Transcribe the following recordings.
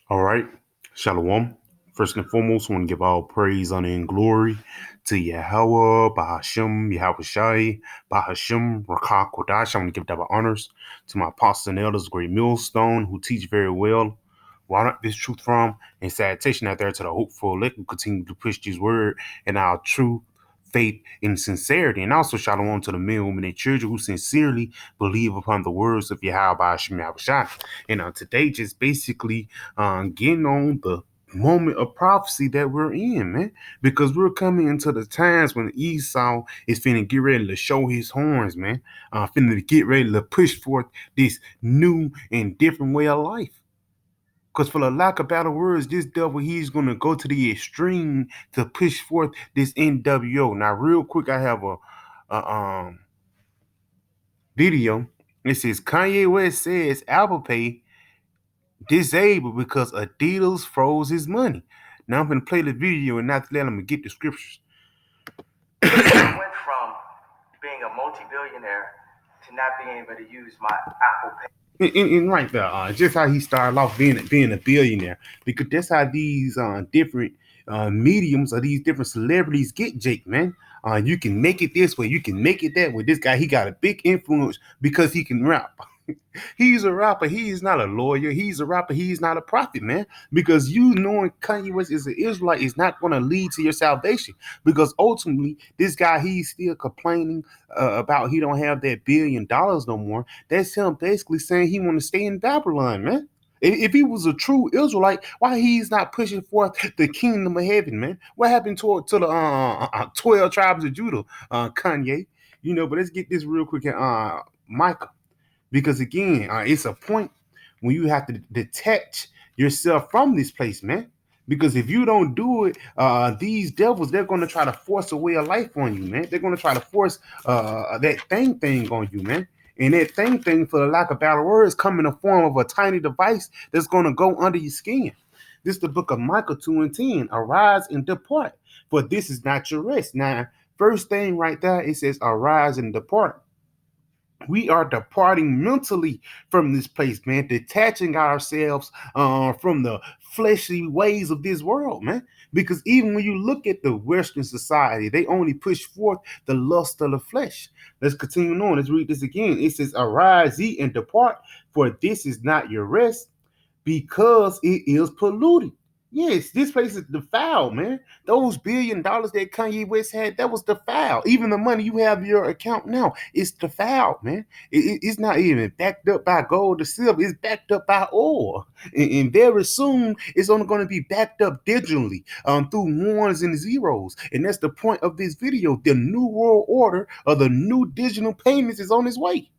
All right. Shalom. First and foremost, I want to give all praise, honor, and glory to Yahweh, Bahashim, Yahweh Shai, Bahashim, Rakah, Kodash. I want to give double honors to my apostles and elders, great millstone, who teach very well. Why not this truth from? And salutation out there to the hopeful elect who continue to push this word and our true faith and sincerity. And also shalom to the men, women, and children who sincerely believe upon the words of Yahweh, Bahashim, Yahweh Shai. And today, just basically getting on the moment of prophecy that we're in, man, because we're coming into the times when Esau is finna get ready to show his horns, man, finna get ready to push forth this new and different way of life. Because for the lack of better words, this devil, he's going to go to the extreme to push forth this NWO. Now, real quick, I have a video. It says Kanye West says Apple Pay disabled because Adidas froze his money. Now I'm gonna play the video and after that I'm gonna get the scriptures. I went from being a multi-billionaire to not being able to use my Apple Pay. And right there, just how he started off being a billionaire, because that's how these different mediums or these different celebrities get, Jake, man. You can make it this way, you can make it that way. This guy, he got a big influence because he can rap. He's a rapper. He is not a lawyer. He's a rapper. He's not a prophet, man. Because you knowing Kanye West is an Israelite is not going to lead to your salvation. Because ultimately, this guy, he's still complaining about he don't have that $1 billion no more. That's him basically saying he want to stay in Babylon, man. If he was a true Israelite, why he's not pushing forth the kingdom of heaven, man? What happened to the 12 tribes of Judah, Kanye? But let's get this real quick. Micah. Because again, it's a point when you have to detach yourself from this place, man. Because if you don't do it, these devils, they're going to try to force a way of life on you, man. They're going to try to force that thing on you, man. And that thing, for the lack of better words, come in the form of a tiny device that's going to go under your skin. This is the book of Micah 2 and 10. Arise and depart, for this is not your rest. Now, first thing right there, it says, arise and depart. We are departing mentally from this place, man, detaching ourselves from the fleshly ways of this world, man. Because even when you look at the Western society, they only push forth the lust of the flesh. Let's continue on. Let's read this again. It says, arise ye and depart, for this is not your rest, because it is polluted. Yes, this place is defiled, man. Those $1 billion that Kanye West had, that was defiled. Even the money you have in your account now, it's defiled, man. It's not even backed up by gold or silver. It's backed up by oil. And very soon, it's only going to be backed up digitally through ones and zeros. And that's the point of this video. The new world order of the new digital payments is on its way.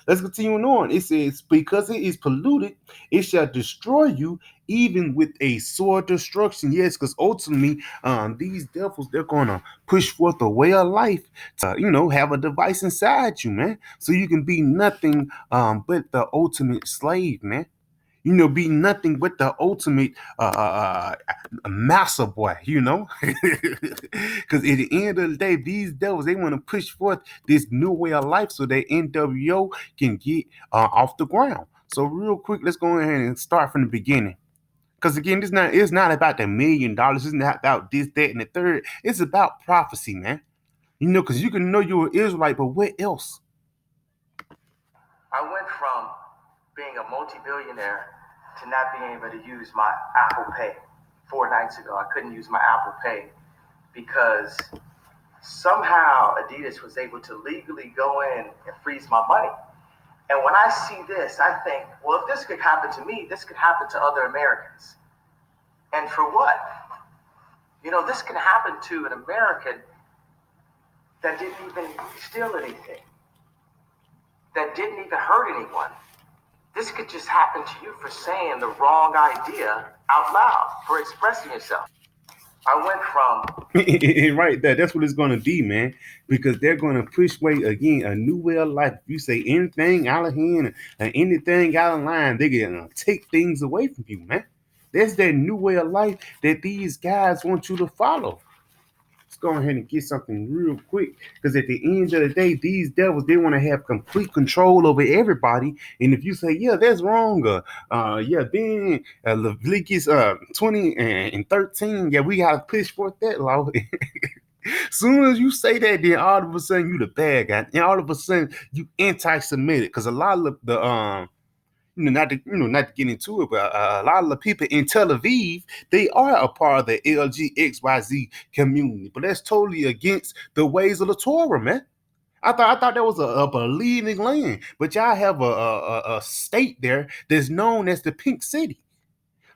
Let's continue on. It says, because it is polluted, it shall destroy you even with a sword destruction. Yes, because ultimately, these devils, they're going to push forth a way of life to, have a device inside you, man. So you can be nothing but the ultimate slave, man. Be nothing but the ultimate massa boy, Because at the end of the day, these devils, they want to push forth this new way of life so that NWO can get off the ground. So real quick, let's go ahead and start from the beginning. Because again, it's not about the $1 million. It's not about this, that, and the third. It's about prophecy, man. Because you can know you're an Israelite, but what else? I went from being a multi-billionaire to not being able to use my Apple Pay. 4 nights ago, I couldn't use my Apple Pay because somehow Adidas was able to legally go in and freeze my money. And when I see this, I think, well, if this could happen to me, this could happen to other Americans. And for what? This can happen to an American that didn't even steal anything, that didn't even hurt anyone. This could just happen to you for saying the wrong idea out loud, for expressing yourself. I went from right there. That's what it's going to be, man. Because they're going to push way again a new way of life. If you say anything out of hand and anything out of line, they're going to take things away from you, man. That's that new way of life that these guys want you to follow. go ahead and get something real quick, because at the end of the day, these devils, they want to have complete control over everybody. And if you say, yeah, that's wrong, yeah, then Leviticus 20 and 13, yeah, we got to push forth that law. Soon as you say that, then all of a sudden you the bad guy, and all of a sudden you anti-Semitic. Because a lot of the not to get into it, but a lot of the people in Tel Aviv, they are a part of the LGXYZ community, but that's totally against the ways of the Torah, man. I thought that was a believing land, but y'all have a state there that's known as the Pink City.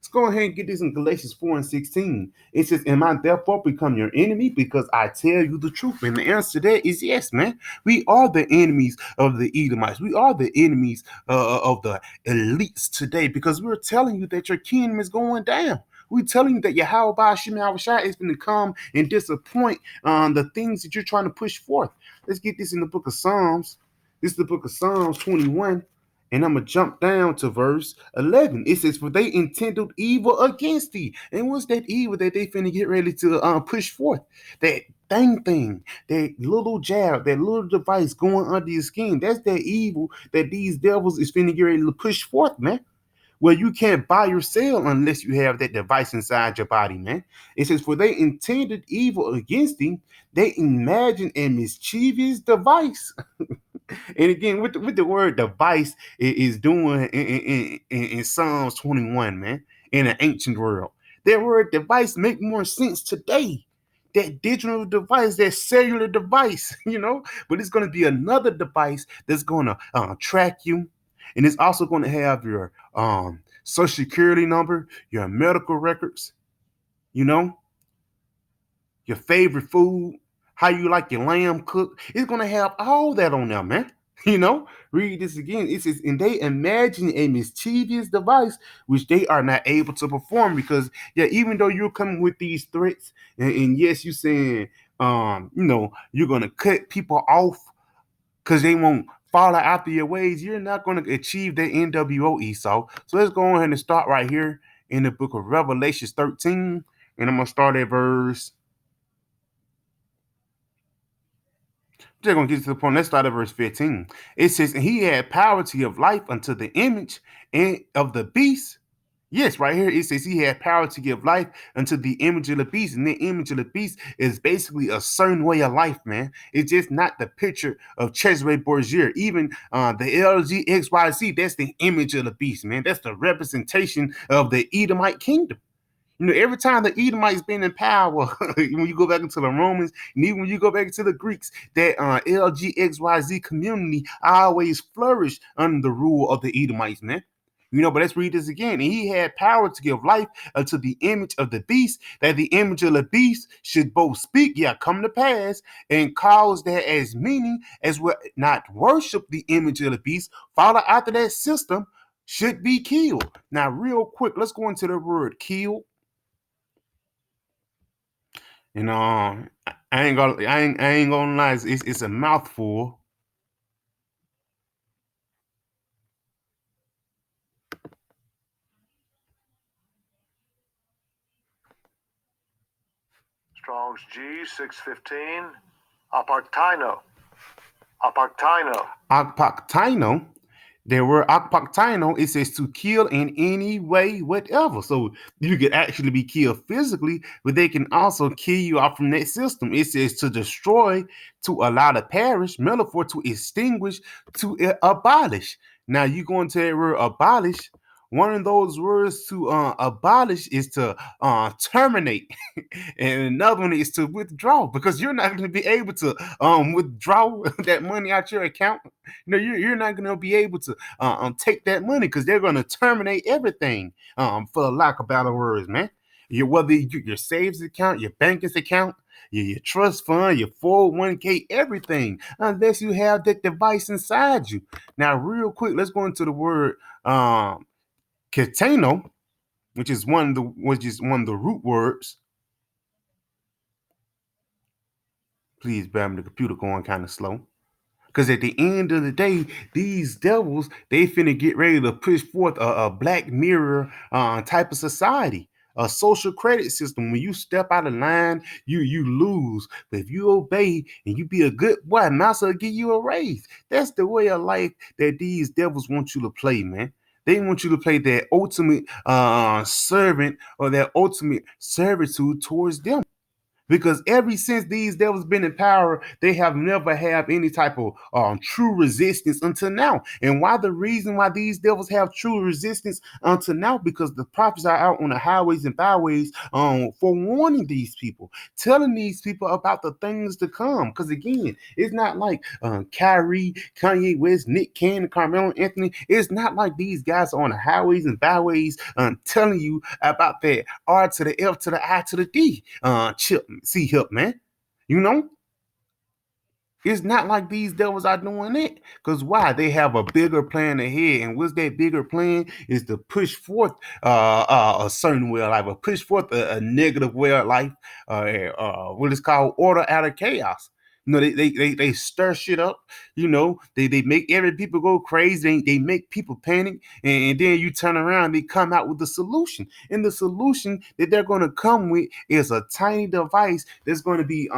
Let's go ahead and get this in Galatians 4 and 16. It says, am I therefore become your enemy because I tell you the truth? And the answer to that is yes, man. We are the enemies of the Edomites. We are the enemies of the elites today, because we're telling you that your kingdom is going down. We're telling you that Yahweh Shai is going to come and disappoint the things that you're trying to push forth. Let's get this in the book of Psalms. This is the book of Psalms 21. And I'm going to jump down to verse 11. It says, for they intended evil against thee. And what's that evil that they finna get ready to push forth? That thing, that little jab, that little device going under your skin. That's that evil that these devils is finna get ready to push forth, man. Well, you can't buy or sell unless you have that device inside your body, man. It says, for they intended evil against thee. They imagined a mischievous device. And again, with the word device is doing in Psalms 21, man, in an ancient world. That word device make more sense today. That digital device, that cellular device, but it's going to be another device that's going to track you. And it's also going to have your social security number, your medical records, your favorite food, how you like your lamb cooked. It's going to have all that on there, man. Read this again. It says, and they imagine a mischievous device which they are not able to perform, because, yeah, even though you're coming with these threats, and yes, you're saying, you're going to cut people off because they won't follow after your ways, you're not going to achieve the NWO, Esau. So let's go ahead and start right here in the book of Revelations 13, and I'm going to start at verse. Just going to get to the point. Let's start at verse 15. It says, and he had power to give life unto the image and of the beast. Yes, right here it says he had power to give life unto the image of the beast. And the image of the beast is basically a certain way of life, man. It's just not the picture of Cesare Borgia. Even the LGXYZ, that's the image of the beast, man. That's the representation of the Edomite kingdom. Every time the Edomites been in power, when you go back into the Romans, and even when you go back into the Greeks, that LGXYZ community always flourished under the rule of the Edomites, man. But let's read this again. And he had power to give life unto the image of the beast, that the image of the beast should both speak, come to pass, and cause that as many as will not worship the image of the beast, follow after that system, should be killed. Now, real quick, let's go into the word kill. I ain't gonna lie, it's a mouthful. Strong's G 615. Apartino. Akpaktaino. The word akpaktaino, it says to kill in any way, whatever. So you could actually be killed physically, but they can also kill you out from that system. It says to destroy, to allow to perish, metaphor to extinguish, to abolish. Now you go into that word abolish. One of those words to abolish is to terminate, and another one is to withdraw, because you're not going to be able to withdraw that money out your account. You're not going to be able to take that money, because they're going to terminate everything, for lack of better words, man. Whether your savings account, your bankers account, your trust fund, your 401k, everything, unless you have that device inside you. Now, real quick, let's go into the word Cateno, which is one of the root words. Please bear me, the computer going kind of slow. Because at the end of the day, these devils, they finna get ready to push forth a Black Mirror type of society. a social credit system. When you step out of line, you lose. But if you obey and you be a good boy, master will give you a raise. That's the way of life that these devils want you to play, man. They want you to play their ultimate servant or their ultimate servitude towards them. Because ever since these devils been in power, they have never had any type of true resistance until now. And why the reason why these devils have true resistance until now? Because the prophets are out on the highways and byways forewarning these people, telling these people about the things to come. Because again, it's not like Kyrie, Kanye West, Nick Cannon, Carmelo Anthony. It's not like these guys are on the highways and byways telling you about that R to the F to the I to the D chip. See help, man. You know, it's not like these devils are doing it. Because why? They have a bigger plan ahead. And what's that bigger plan? Is to push forth a certain way of life, or push forth a negative way of life, what is called order out of chaos. You know, they stir shit up. You know, they make every people go crazy. They make people panic, and then you turn around, they come out with the solution. And the solution that they're going to come with is a tiny device that's going to be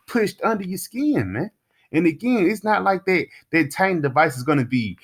pushed under your skin, man. And again, it's not like that tiny device is going to be,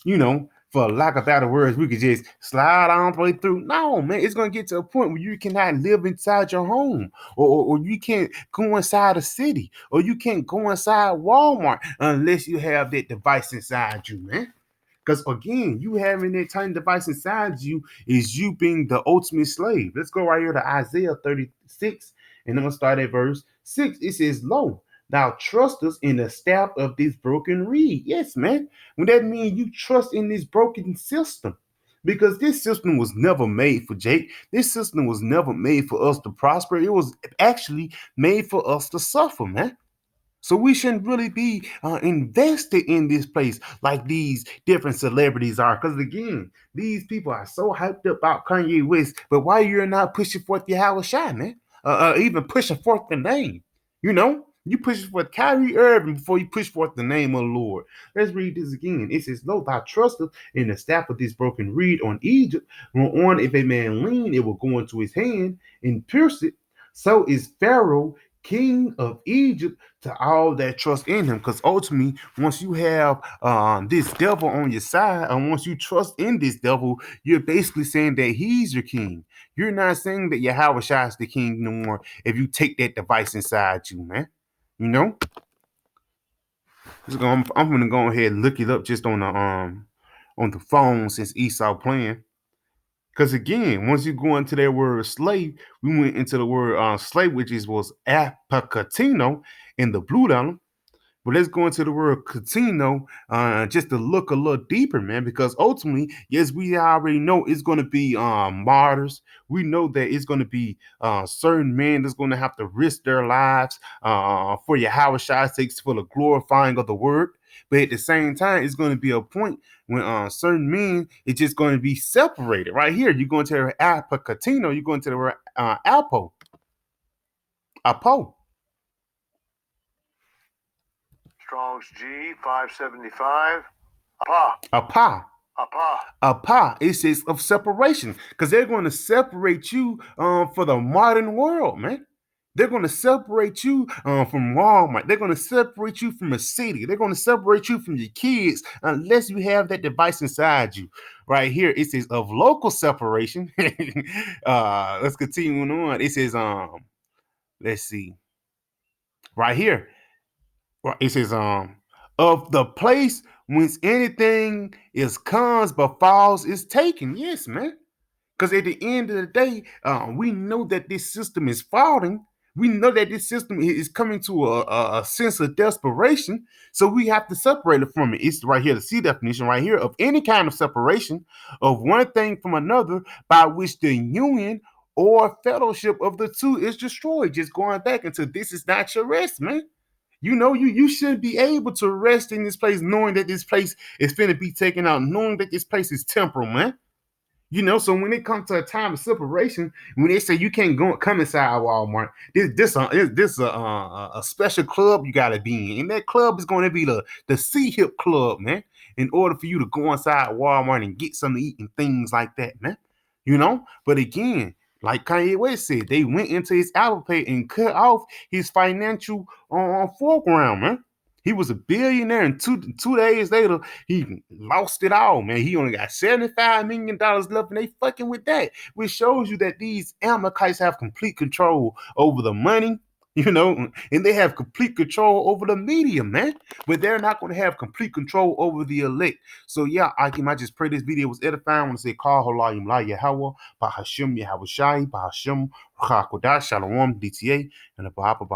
you know, for lack of better words, we could just slide on play through. No, man, it's going to get to a point where you cannot live inside your home, or you can't go inside a city, or you can't go inside Walmart unless you have that device inside you, man. Because again, you having that tiny device inside you is you being the ultimate slave. Let's go right here to Isaiah 36, and I'm going to start at verse 6. It says, Lo, thou trustest in the staff of this broken reed. Yes, man. When that means you trust in this broken system. Because this system was never made for Jake. This system was never made for us to prosper. It was actually made for us to suffer, man. So we shouldn't really be invested in this place like these different celebrities are. Because again, these people are so hyped up about Kanye West, but why you're not pushing forth your Howard Shine, man? Even pushing forth the name, you know? You push forth Kyrie Irving before you push forth the name of the Lord. Let's read this again. It says, Lo, thou trusteth in the staff of this broken reed on Egypt. On if a man lean, it will go into his hand and pierce it. So is Pharaoh, king of Egypt, to all that trust in him. Because ultimately, once you have this devil on your side, and once you trust in this devil, you're basically saying that he's your king. You're not saying that Yahweh Shai is the king no more if you take that device inside you, man. You know? I'm gonna go ahead and look it up just on the phone since Esau playing. Because again, once you go into that word slave, we went into the word slave, which was apocatino in the Blue Letter. But let's go into the word casino just to look a little deeper, man, because ultimately, yes, we already know it's going to be martyrs. We know that it's going to be certain men that's going to have to risk their lives for Yahweh Shai's sake, for the glorifying of the word. But at the same time, it's going to be a point when certain men, it's just going to be separated. Right here, you're going to the apocatino, you're going to the word apo. Strong's G 575. Apa. Apa. Apa. Apa. It says of separation, because they're going to separate you for the modern world, man. They're going to separate you from Walmart. They're going to separate you from a city. They're going to separate you from your kids unless you have that device inside you. Right here, it says of local separation. Let's continue on. It says, let's see. Right here, it says, of the place whence anything is comes but falls is taken. Yes, man. Because at the end of the day, we know that this system is falling. We know that this system is coming to a sense of desperation. So we have to separate it from it. It's right here, the C definition right here of any kind of separation of one thing from another by which the union or fellowship of the two is destroyed. Just going back into this is not your rest, man. You know, you should be able to rest in this place knowing that this place is finna be taken out, knowing that this place is temporal, man. You know, so when it comes to a time of separation, when they say you can't come inside Walmart, this a special club you gotta be in. And that club is going to be the C-Hip Club, man. In order for you to go inside Walmart and get something to eat and things like that, man. You know, but again, Like Kanye West said, they went into his Apple Pay and cut off his financial foreground, man. He was a billionaire, and two days later, he lost it all, man. He only got $75 million left, and they fucking with that, which shows you that these Amalekites have complete control over the money, and they have complete control over the media, man. But they're not going to have complete control over the elect. So, yeah, I just pray this video was edifying. I want to say, Call Holayim La Yahweh, Bahashim Yahawashi, Bahashim Rachakodash, Shalom, DTA, and the Bahapa